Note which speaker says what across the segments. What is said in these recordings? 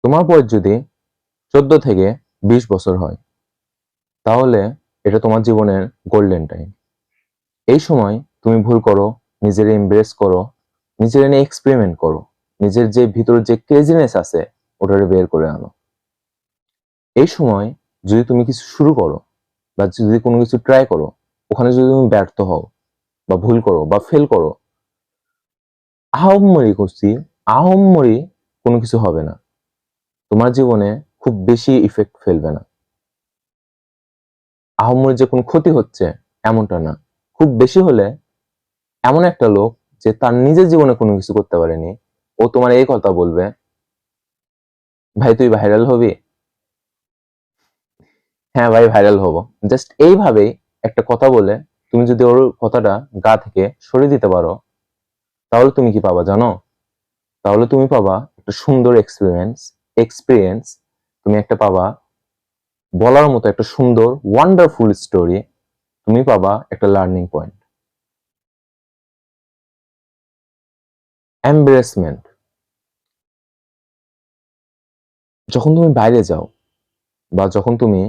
Speaker 1: তোমার বয়স যদি 14 থেকে 20 বছর হয়, তাহলে এটা তোমার জীবনের গোল্ডেন টাইম। এই সময় তুমি ভুল করো, নিজের এমব্রেস করো, নিজের নিয়ে এক্সপেরিমেন্ট করো, নিজের যে ভিতরে যে ক্রেজিনেস আছে ওটারে বের করে আনো। এই সময় যদি তুমি কিছু শুরু করো বা যদি কোনো কিছু ট্রাই করো, ওখানে যদি তুমি ব্যর্থ হও বা ভুল করো বা ফেল করো, আহামরি করছি, আহামরি কোনো কিছু হবে না, তোমার জীবনে খুব বেশি ইফেক্ট ফেলবে না। আহামরি যে কোনো ক্ষতি হচ্ছে এমনটা না, খুব বেশি হলে এমন একটা লোক যে তার নিজের জীবনে কোনো কিছু করতে পারেনি, ও তোমার এই কথা বলবে, ভাই তুই ভাইরাল হবি। হ্যাঁ ভাই ভাইরাল হব। জাস্ট এইভাবেই একটা কথা বলে তুমি যদি ওর কথাটা গা থেকে সরিয়ে দিতে পারো, তাহলে তুমি কি পাবা জানো? তাহলে তুমি পাবা একটা সুন্দর এক্সপিরিয়েন্স, এক্সপিরিয়েন্স তুমি একটা পাবা, বলার মতো একটা সুন্দর ওয়ান্ডারফুল স্টোরি, তুমি পাবা একটা লার্নিং পয়েন্ট। এম্বারেসমেন্ট, যখন তুমি বাইরে যাও বা যখন তুমি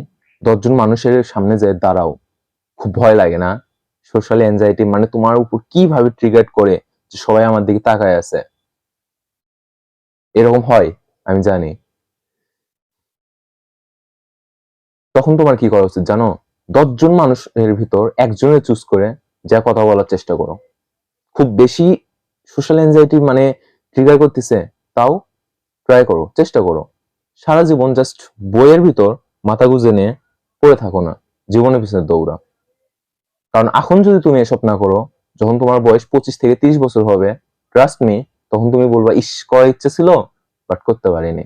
Speaker 1: 10 জন মানুষের সামনে যায় দাঁড়াও, খুব ভয় লাগে না? সোশ্যাল এনজাইটি মানে তোমার উপর কিভাবে ট্রিগার করে যে সবাই আমার দিকে তাকায় আছে, এরকম হয় আমি জানি। তখন তোমার কি করা উচিত জানো? 10 জন মানুষের ভিতর একজনের চুজ করে যা কথা বলার চেষ্টা করো। খুব বেশি সোশ্যাল এনজাইটি মানে ট্রিগার করতেছে, তাও ট্রাই করো, চেষ্টা করো। সারা জীবন জাস্ট বইয়ের ভিতর মাথা গুঁজে নিয়ে পড়ে থাকো না, জীবনের পিছনে দৌড়া। কারণ এখন যদি তুমি এসব না করো, যখন তোমার বয়স 25 থেকে 30 বছর হবে, ট্রাস্ট মি, তখন তুমি বলবা ইস করার ইচ্ছে ছিল বাট করতে পারিনি।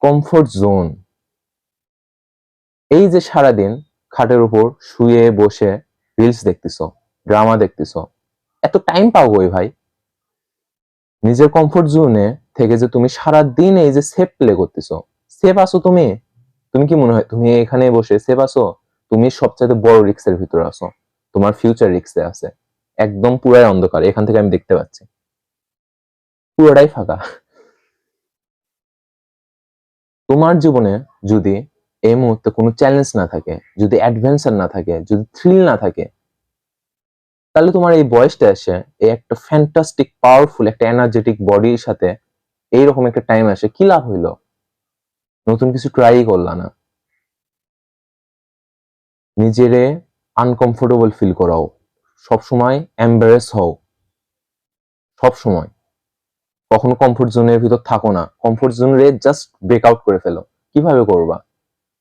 Speaker 1: কমফোর্ট জোন, এই যে সারাদিন খাটের উপর শুয়ে বসে রিলস দেখতেছো, ড্রামা দেখতেছো, এত টাইম পাও কই ভাই? নিজের কমফোর্ট জোনে থেকে যে তুমি সারাদিন এই যে সেফ প্লে করতেছো, সেফ আছো তুমি? তুমি কি মনে হয় তুমি এখানে বসে সেফ আছো? তুমি সবচেয়ে বড় রিস্কের ভিতরে আছো, তোমার ফিউচার রিস্কে আছে। একদম পুরাই অন্ধকার, এখান থেকে আমি দেখতে পাচ্ছি পুরোটাই ফাঁকা। তোমার জীবনে যদি এই মুহূর্তে কোনো চ্যালেঞ্জ না থাকে, যদি অ্যাডভেঞ্চার না থাকে, যদি থ্রিল না থাকে, তাহলে তোমার এই বয়সটা এসে এই একটা ফ্যান্টাস্টিক পাওয়ারফুল একটা এনার্জেটিক বডির সাথে এইরকম একটা টাইম আসে কি লাভ হইলো? নতুন কিছু ট্রাই করলা না, নিজেরে আনকমফোর্টেবল ফিল করাও, সবসময় এম্বারেস হও, সবসময়। কখনো কমফোর্ট জোনের ভিতর থাকো না, কমফোর্ট জোনে জাস্ট ব্রেকআউট করে ফেলো। কিভাবে করবা?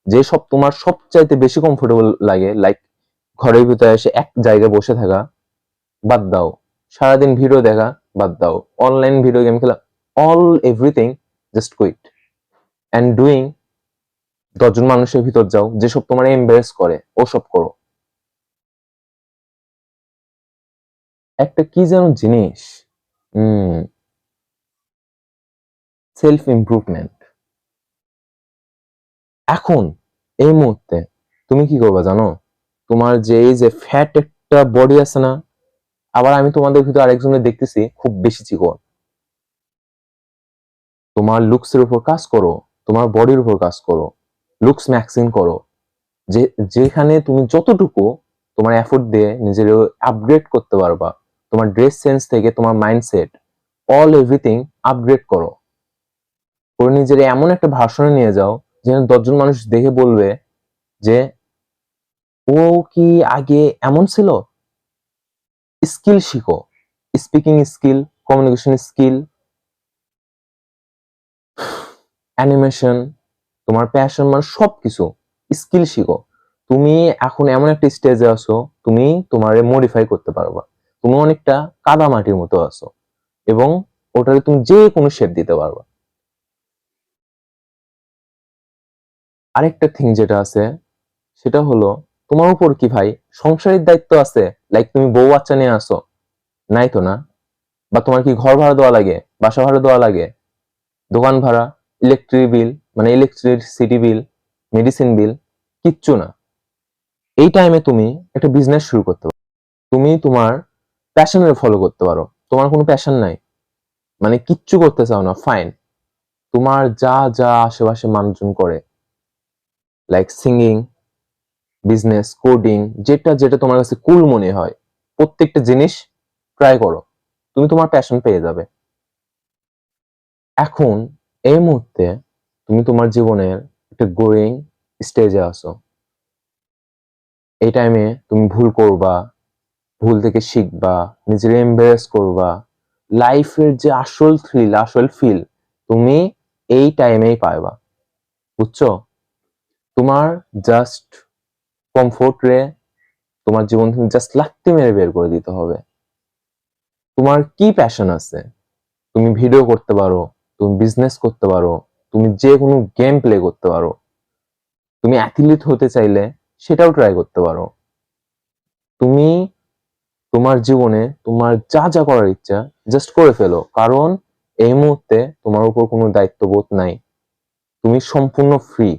Speaker 1: যে সব তোমার সবচাইতে বেশি কমফোর্টেবল লাগে, লাইক ঘরের ভিতরে এসে এক জায়গায় বসে থাকা, বাদ দাও। সারাদিন ভিডিও দেখা, বাদ দাও। অনলাইন ভিডিও গেম খেলা, all everything, just quit and doing 10 জন মানুষের ভিতর যাও, যেসব তোমার এম্বারেস করে ওসব করো। একটা কি যেন জিনিস, সেলফ ইমপ্রুভমেন্ট। এখন এই মুহূর্তে তুমি কি করবা জানো? তোমার যে এই যে ফ্যাট একটা বডি আছে না, আবার আমি তোমাদের ভিতর আরেকজনের দেখতেছি খুব বেশি চিকন, তোমার লুকসের উপর কাজ করো, তোমার বডির উপর কাজ করো, লুকস ম্যাক্সিং করো। যে যেখানে তুমি যতটুকু তোমার এফোর্ট দিয়ে নিজের আপগ্রেড করতে পারবা, তোমার ড্রেস সেন্স থেকে তোমার মাইন্ডসেট, অল এভরিথিং আপগ্রেড করো, করে নিজের এমন একটা ভার্সনে নিয়ে যাও যেখানে 10 জন মানুষ দেখে বলবে যে ও কি আগে এমন ছিল। স্কিল শিখো, speaking skill, communication skill, animation, তোমার প্যাশন, মানে সবকিছু স্কিল শিখো। তুমি এখন এমন একটা স্টেজে আছো, তুমি তোমারে মডিফাই করতে পারবা। তুমি অনেকটা কাদা মাটির মতো আছো এবং ওটারে তুমি যে কোনো শেপ দিতে পারবা। আরেকটা থিং যেটা আছে সেটা হলো, তোমার উপর কি ভাই সংসারের দায়িত্ব আছে? লাইক তুমি বউ বাচ্চা নিয়ে আসো? নাই তো না? বা তোমার কি ঘর ভাড়া দেওয়া লাগে, বাসা ভাড়া দেওয়া লাগে, দোকান ভাড়া, ইলেকট্রিক বিল মানে ইলেকট্রিসিটি বিল, মেডিসিন বিল? কিচ্ছু না। এই টাইমে তুমি একটা বিজনেস শুরু করতে পারো, তুমি তোমার প্যাশনের ফলো করতে পারো। তোমার কোনো প্যাশন নাই, মানে কিচ্ছু করতে চাও না, ফাইন, তোমার যা যা আশেপাশে মানুষজন করে, লাইক সিঙ্গিং, বিজনেস, কোডিং, যেটা যেটা তোমার কাছে কুল মনে হয়, প্রত্যেকটা জিনিস ট্রাই করো, তুমি তোমার প্যাশন পেয়ে যাবে। এখন এই মুহূর্তে তুমি তোমার জীবনের একটা গ্রোয়িং স্টেজে আছো। এই টাইমে তুমি ভুল করবা, ভুল থেকে শিখবা, নিজের এমব্রেস করবা, লাইফের যে আসল থ্রিল, আসল ফিল তুমি এই টাইমেই পাইবা, বুঝছো? তোমার জাস্ট কমফোর্ট রে তোমার জীবন থেকে জাস্ট লাত্তি মেরে বের করে দিতে হবে। তোমার কি প্যাশন আছে? তুমি ভিডিও করতে পারো, তুমি বিজনেস করতে পারো, তুমি যে কোনো গেম প্লে করতে পারো, তুমি অ্যাথলিট হতে চাইলে সেটাও ট্রাই করতে পারো। তুমি তোমার জীবনে তোমার যা যা করার ইচ্ছা জাস্ট করে ফেলো, কারণ এই মুহূর্তে তোমার উপর কোনো দায়িত্ববোধ নাই, তুমি সম্পূর্ণ ফ্রি।